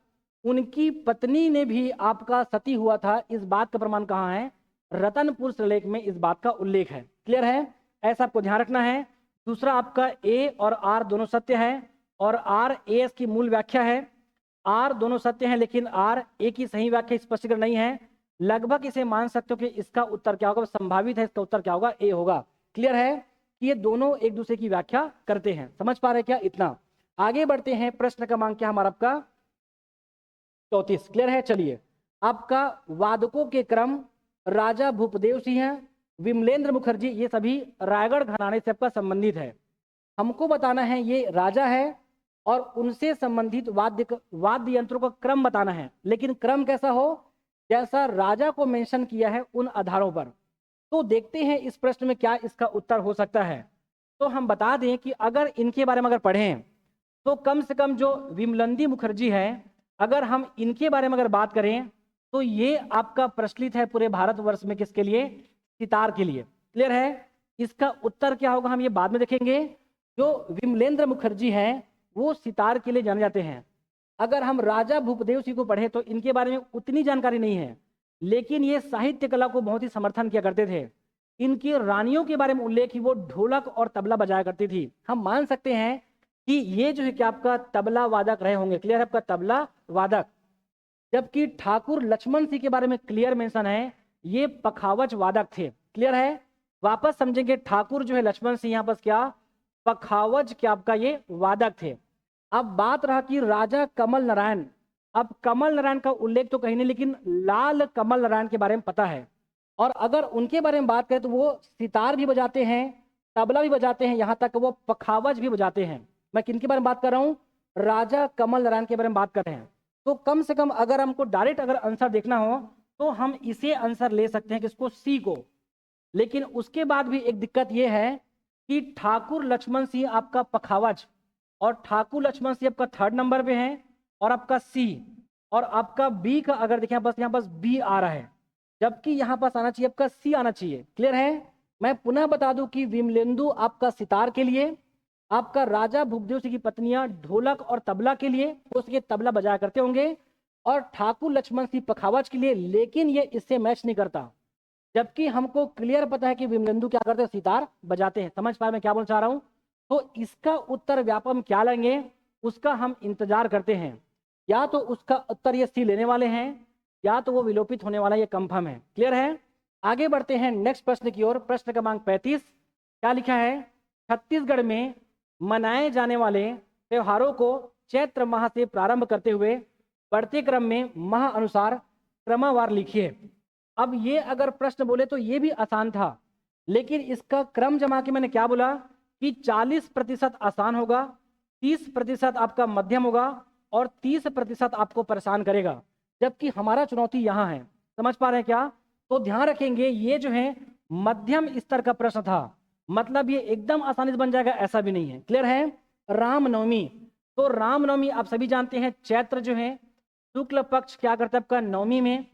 A: उनकी पत्नी ने भी आपका सती हुआ था। इस बात का प्रमाण कहाँ है? रतनपुर शिलालेख में इस बात का उल्लेख है। क्लियर है? ऐसा आपको ध्यान रखना है। दूसरा आपका ए और आर दोनों सत्य है, और आर ए एस की मूल व्याख्या है। आर दोनों सत्य हैं, लेकिन आर ए की सही व्याख्या स्पष्टीकरण नहीं है। लगभग इसे मान सकते हो कि इसका उत्तर क्या होगा, संभावित है इसका उत्तर क्या होगा, ए होगा। क्लियर है कि ये दोनों एक दूसरे की व्याख्या करते हैं। समझ पा रहे क्या? इतना आगे बढ़ते हैं। प्रश्न क्रमांक क्या हमारा आपका 34। क्लियर है? चलिए, आपका वादकों के क्रम राजा भूपदेव सिंह, विमलेंद्र मुखर्जी, ये सभी रायगढ़ घराने से आपका संबंधित है। हमको बताना है ये राजा है और उनसे संबंधित वाद्य यंत्रों का क्रम बताना है। लेकिन क्रम कैसा हो, जैसा राजा को मेंशन किया है उन आधारों पर। तो देखते हैं इस प्रश्न में क्या इसका उत्तर हो सकता है। तो हम बता दें कि अगर इनके बारे में अगर पढ़ें तो कम से कम जो विमलेंद्र मुखर्जी है, अगर हम इनके बारे में अगर बात करें तो ये आपका प्रचलित है पूरे भारतवर्ष में। किसके लिए? सितार के लिए। क्लियर है? इसका उत्तर क्या होगा हम ये बाद में देखेंगे। जो विमलेंद्र मुखर्जी हैं वो सितार के लिए जाने जाते हैं। अगर हम राजा भूपदेव सिंह को पढ़े तो इनके बारे में उतनी जानकारी नहीं है, लेकिन ये साहित्य कला को बहुत ही समर्थन किया करते थे। इनकी रानियों के बारे में उल्लेख ही वो ढोलक और तबला बजाया करती थी। हम मान सकते हैं कि ये जो है कि आपका तबला वादक रहे होंगे। क्लियर है? आपका तबला वादक। जबकि ठाकुर लक्ष्मण सिंह के बारे में क्लियर मेंशन है, ये पखावज वादक थे। क्लियर है? वापस समझेंगे, ठाकुर जो है लक्ष्मण सिंह यहाँ पर क्या पखावज क्या आपका ये वादक थे। अब बात रहा कि राजा कमल नारायण। अब कमल नारायण का उल्लेख तो कहीं नहीं, लेकिन लाल कमल नारायण के बारे में पता है। और अगर उनके बारे में बात करें तो वो सितार भी बजाते हैं, तबला भी बजाते हैं, यहाँ तक वो पखावज भी बजाते हैं। मैं किनके बारे में बात कर रहा हूँ? राजा कमल नारायण के बारे में बात कर रहे हैं। तो कम से कम अगर हमको डायरेक्ट अगर आंसर देखना हो तो हम इसे आंसर ले सकते हैं, किसको? सी को। लेकिन उसके बाद भी एक दिक्कत यह है कि ठाकुर लक्ष्मण सिंह आपका पखावज, और ठाकुर लक्ष्मण सिंह आपका 3rd नंबर पे है, और आपका सी और आपका बी का अगर देखें बस यहाँ बस बी आ रहा है, जबकि यहाँ पास आना चाहिए आपका सी आना चाहिए। क्लियर है? मैं पुनः बता दूं कि विमलेंदु आपका सितार के लिए, आपका राजा भूपदेव सिंह की पत्नियां ढोलक और तबला के लिए, उसके तबला बजाया करते होंगे। और ठाकुर लक्ष्मण सिंह पखावज के लिए, लेकिन ये इससे मैच नहीं करता। जबकि हमको क्लियर पता है कि विमलेंदु क्या करते हैं, सितार बजाते हैं। समझ पा रहे मैं क्या बोलना चाह रहा हूं? तो इसका उत्तर व्यापम क्या लेंगे उसका हम इंतजार करते हैं। या तो उसका उत्तर ये सी लेने वाले हैं या तो वो विलोपित होने वाला, ये कंफर्म है। क्लियर है? आगे बढ़ते हैं नेक्स्ट प्रश्न की ओर। प्रश्न क्रमांक 35 क्या लिखा है? छत्तीसगढ़ में मनाए जाने वाले त्योहारों को चैत्र माह से प्रारंभ करते हुए बढ़ते क्रम में माह अनुसार क्रमवार लिखिए। अब ये अगर प्रश्न बोले तो ये भी आसान था, लेकिन इसका क्रम जमा के मैंने क्या बोला कि 40% आसान होगा, 30% आपका मध्यम होगा और 30% आपको परेशान करेगा। जबकि हमारा चुनौती यहाँ है। समझ पा रहे हैं क्या? तो ध्यान रखेंगे ये जो है मध्यम स्तर का प्रश्न था, मतलब ये एकदम आसानी से बन जाएगा ऐसा भी नहीं है। क्लियर है? रामनवमी, तो रामनवमी आप सभी जानते हैं चैत्र जो है शुक्ल पक्ष क्या करता है आपका नवमी में।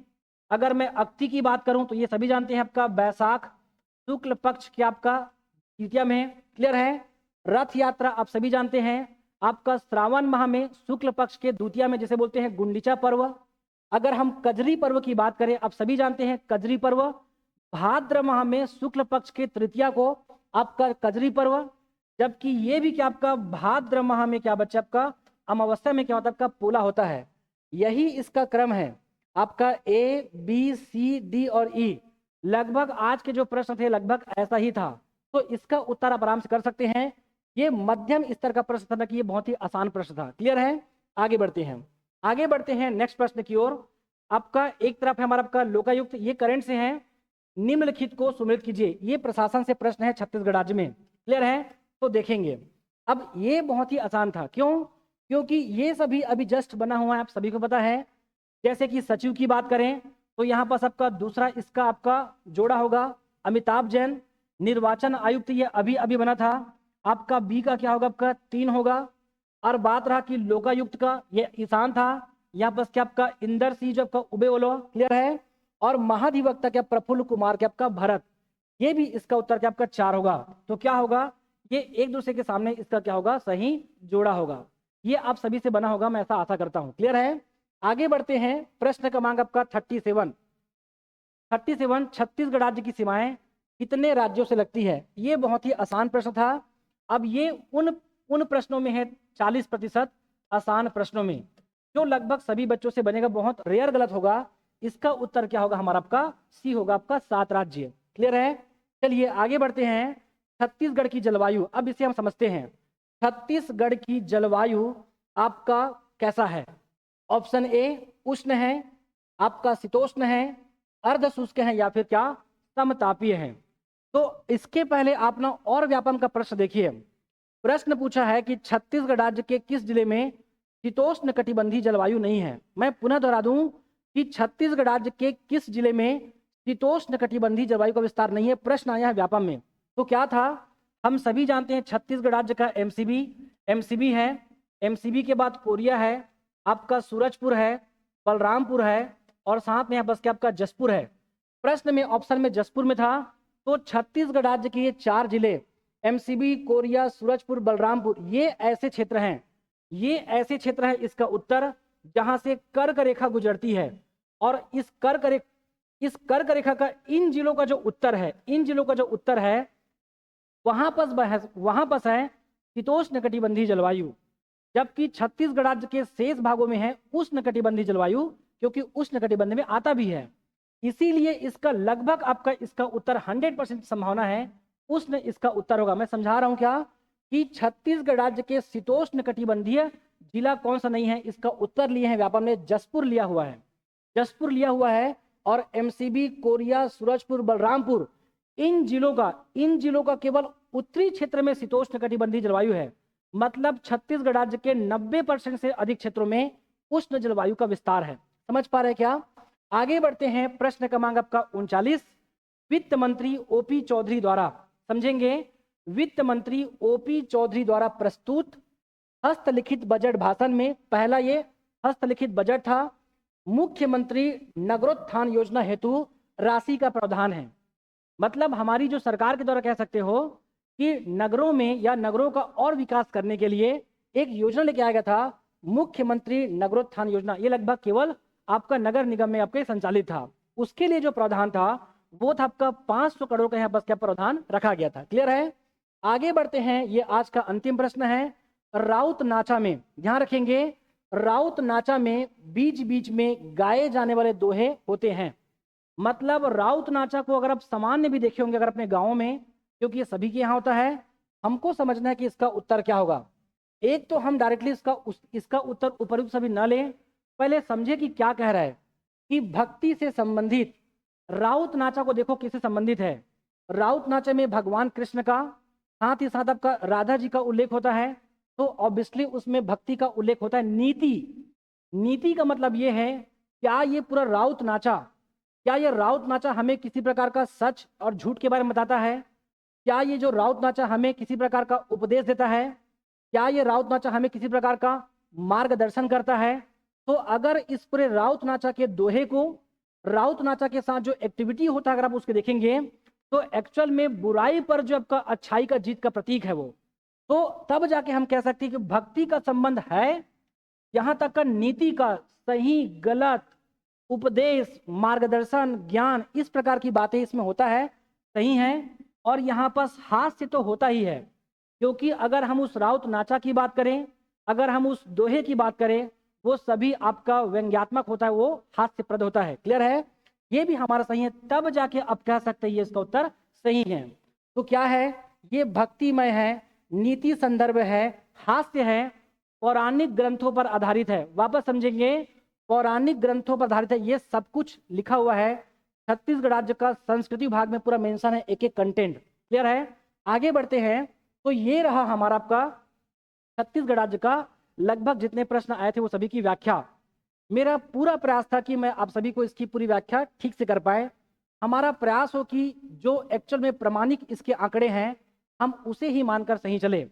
A: अगर मैं अक्ति की बात करूं तो ये सभी जानते हैं आपका बैसाख शुक्ल पक्ष क्या आपका द्वितीया में। क्लियर है? रथ यात्रा आप सभी जानते हैं आपका श्रावण माह में शुक्ल पक्ष के द्वितीया में, जिसे बोलते हैं गुंडीचा पर्व। अगर हम कजरी पर्व की बात करें, आप सभी जानते हैं कजरी पर्व भाद्र माह में शुक्ल पक्ष के तृतीया को आपका कजरी पर्व। जबकि ये भी क्या आपका भाद्र माह में क्या बच्चा आपका अमावस्या में क्या होता है आपका पोला होता है। यही इसका क्रम है आपका ए बी सी डी और ई। लगभग आज के जो प्रश्न थे लगभग ऐसा ही था, तो इसका उत्तर आप आराम से कर सकते हैं। ये मध्यम स्तर का प्रश्न था कि ये बहुत ही आसान प्रश्न था। क्लियर है? आगे बढ़ते हैं, आगे बढ़ते हैं नेक्स्ट प्रश्न की ओर। आपका एक तरफ है हमारा आपका लोकायुक्त, ये करंट से है। निम्नलिखित को सुमेलित कीजिए। ये प्रशासन से प्रश्न है छत्तीसगढ़ राज्य में। क्लियर है? तो देखेंगे अब ये बहुत ही आसान था। क्यों? क्योंकि ये सभी अभी जस्ट बना हुआ है, आप सभी को पता है। जैसे कि सचिव की बात करें तो यहाँ पास आपका दूसरा इसका आपका जोड़ा होगा अमिताभ जैन। निर्वाचन आयुक्त ये अभी अभी बना था, आपका बी का क्या होगा आपका 3 होगा। और बात रहा कि लोकायुक्त का, ये ईशान था। यहाँ पास क्या आपका इंदर सिंह जो आपका उबे बोलो। क्लियर है? और महाधिवक्ता क्या प्रफुल्ल कुमार क्या आपका भरत। ये भी इसका उत्तर क्या आपका 4 होगा। तो क्या होगा ये एक दूसरे के सामने इसका क्या होगा सही जोड़ा होगा। ये आप सभी से बना होगा, मैं ऐसा आशा करता हूं। क्लियर है? आगे बढ़ते हैं प्रश्न क्रमांक आपका 37 छत्तीसगढ़ राज्य की सीमाएं कितने राज्यों से लगती है। ये बहुत ही आसान प्रश्न था। अब ये उन प्रश्नों में है 40% आसान प्रश्नों में जो लगभग सभी बच्चों से बनेगा, बहुत रेयर गलत होगा। इसका उत्तर क्या होगा हमारा आपका सी होगा आपका 7 राज्य। क्लियर है? चलिए आगे बढ़ते हैं। छत्तीसगढ़ की जलवायु, अब इसे हम समझते हैं। छत्तीसगढ़ की जलवायु आपका कैसा है? ऑप्शन ए उष्ण है, आपका शीतोष्ण है, अर्ध शुष्क है या फिर क्या समतापीय है। तो इसके पहले आप ना और व्यापम का प्रश्न देखिए। प्रश्न पूछा है कि छत्तीसगढ़ राज्य के किस जिले में शीतोष्ण कटिबंधीय जलवायु नहीं है। मैं पुनः दोहरा दूं कि छत्तीसगढ़ राज्य के किस जिले में शीतोष्ण कटिबंधीय जलवायु का विस्तार नहीं है। प्रश्न आया है व्यापम में। तो क्या था? हम सभी जानते हैं छत्तीसगढ़ राज्य का एमसीबी है। एमसीबी के बाद कोरिया है, आपका सूरजपुर है, बलरामपुर है और साथ में यहाँ बस क्या आपका जसपुर है। प्रश्न में ऑप्शन में जसपुर में था। तो छत्तीसगढ़ राज्य के ये 4 जिले एमसीबी, कोरिया, सूरजपुर, बलरामपुर, ये ऐसे क्षेत्र हैं, ये ऐसे क्षेत्र है इसका उत्तर जहां से कर्क रेखा गुजरती है। और इस कर्क रेखा का इन जिलों का जो उत्तर है, इन जिलों का जो उत्तर है वहां पर है शीतोष्ण कटिबंधीय जलवायु। जबकि छत्तीसगढ़ राज्य के शेष भागों में है उष्ण कटिबंधीय जलवायु, क्योंकि उष्ण कटिबंध में आता भी है। इसीलिए इसका लगभग आपका इसका उत्तर 100% संभावना है उष्ण इसका उत्तर होगा। मैं समझा रहा हूं क्या कि छत्तीसगढ़ राज्य के शीतोष्ण कटिबंधीय जिला कौन सा नहीं है। इसका उत्तर लिए हैं व्यापम ने जसपुर लिया हुआ है, जसपुर लिया हुआ है। और एमसीबी, कोरिया, सूरजपुर, बलरामपुर, इन जिलों का केवल उत्तरी क्षेत्र में शीतोष्ण कटिबंधीय जलवायु है। मतलब छत्तीसगढ़ राज्य के 90% से अधिक क्षेत्रों में उष्ण जलवायु का विस्तार है। समझ पा रहे हैं क्या? आगे बढ़ते हैं प्रश्न क्रमांक आपका 39 वित्त मंत्री ओपी चौधरी द्वारा, समझेंगे, वित्त मंत्री ओपी चौधरी द्वारा प्रस्तुत हस्तलिखित बजट भाषण में पहला ये हस्तलिखित बजट था। मुख्यमंत्री नगरोत्थान योजना हेतु राशि का प्रावधान है। मतलब हमारी जो सरकार के द्वारा कह सकते हो कि नगरों में या नगरों का और विकास करने के लिए एक योजना लेके आया गया था मुख्यमंत्री नगरोत्थान योजना, ये लगभग केवल आपका नगर निगम में आपके संचालित था। उसके लिए जो प्रावधान था वो था आपका 500 करोड़ का यहाँ बस क्या प्रावधान रखा गया था। क्लियर है? आगे बढ़ते हैं, ये आज का अंतिम प्रश्न है। राउत नाचा में ध्यान रखेंगे, राउत नाचा में बीच बीच में गाए जाने वाले दोहे होते हैं। मतलब राउत नाचा को अगर आप सामान्य भी देखे होंगे अगर अपने गाँव में, क्योंकि ये सभी के यहाँ होता है, हमको समझना है कि इसका उत्तर क्या होगा। एक तो हम डायरेक्टली इसका उत्तर उपयुक्त सभी न लें, पहले समझे कि क्या कह रहा है कि भक्ति से संबंधित राउत नाचा को देखो किससे संबंधित है। राउत नाचे में भगवान कृष्ण का, साथ ही साथ आपका राधा जी का उल्लेख होता है, तो ऑब्वियसली उसमें भक्ति का उल्लेख होता है। नीति का मतलब ये है, क्या ये पूरा राउत नाचा, क्या ये राउत नाचा हमें किसी प्रकार का सच और झूठ के बारे में बताता है? क्या ये जो राउत नाचा हमें किसी प्रकार का उपदेश देता है? क्या ये राउत नाचा हमें किसी प्रकार का मार्गदर्शन करता है? तो अगर इस पूरे राउत नाचा के दोहे को राउत नाचा के साथ जो एक्टिविटी होता है अगर आप उसके देखेंगे तो एक्चुअल में बुराई पर जो आपका अच्छाई का जीत का प्रतीक है वो, तो तब जाके हम कह सकते हैं कि भक्ति का संबंध है। यहाँ तक का नीति का सही गलत उपदेश, मार्गदर्शन, ज्ञान, इस प्रकार की बातें इसमें होता है, सही है। और यहाँ पर हास्य तो होता ही है, क्योंकि अगर हम उस राउत नाचा की बात करें, अगर हम उस दोहे की बात करें, वो सभी आपका व्यंग्यात्मक होता है, वो हास्यप्रद होता है। क्लियर है? ये भी हमारा सही है, तब जाके आप कह सकते हैं ये इसका उत्तर सही है। तो क्या है, ये भक्तिमय है, नीति संदर्भ है, हास्य है, पौराणिक ग्रंथों पर आधारित है। वापस समझेंगे, पौराणिक ग्रंथों पर आधारित है, ये सब कुछ लिखा हुआ है। छत्तीसगढ़ राज्य का संस्कृति विभाग में पूरा मेंशन है, एक एक कंटेंट। क्लियर है? आगे बढ़ते हैं। तो ये रहा हमारा आपका छत्तीसगढ़ राज्य का लगभग जितने प्रश्न आए थे वो सभी की व्याख्या। मेरा पूरा प्रयास था कि मैं आप सभी को इसकी पूरी व्याख्या ठीक से कर पाए। हमारा प्रयास हो कि जो एक्चुअल में प्रमाणिक इसके आंकड़े हैं हम उसे ही मानकर सही चले।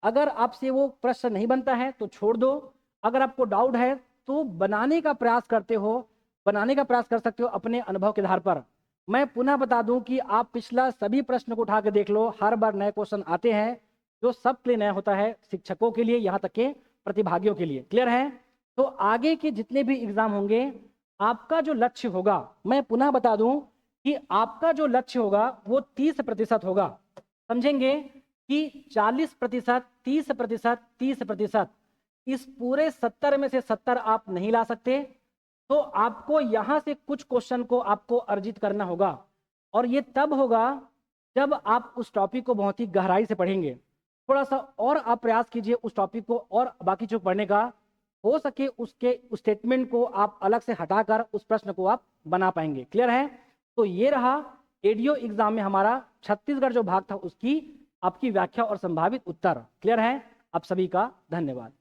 A: अगर आपसे वो प्रश्न नहीं बनता है तो छोड़ दो, अगर आपको डाउट है तो बनाने का प्रयास कर सकते हो अपने अनुभव के आधार पर। मैं पुनः बता दूं कि आप पिछला सभी प्रश्न को उठा के देख लो, हर बार नए क्वेश्चन आते हैं जो सबके लिए नया होता है, शिक्षकों के लिए, यहाँ तक के प्रतिभागियों के लिए। क्लियर है? तो आगे के जितने भी एग्जाम होंगे आपका जो लक्ष्य होगा, मैं पुनः बता दूं कि आपका जो लक्ष्य होगा वो 30% होगा। समझेंगे कि 40%, 30%, 30%, इस पूरे 70 में से 70 आप नहीं ला सकते, तो आपको यहां से कुछ क्वेश्चन को आपको अर्जित करना होगा। और ये तब होगा जब आप उस टॉपिक को बहुत ही गहराई से पढ़ेंगे। थोड़ा सा और आप प्रयास कीजिए उस टॉपिक को और बाकी जो पढ़ने का हो सके, उसके स्टेटमेंट को आप अलग से हटाकर उस प्रश्न को आप बना पाएंगे। क्लियर है? तो ये रहा एडीओ एग्जाम में हमारा छत्तीसगढ़ जो भाग था उसकी आपकी व्याख्या और संभावित उत्तर। क्लियर है? आप सभी का धन्यवाद।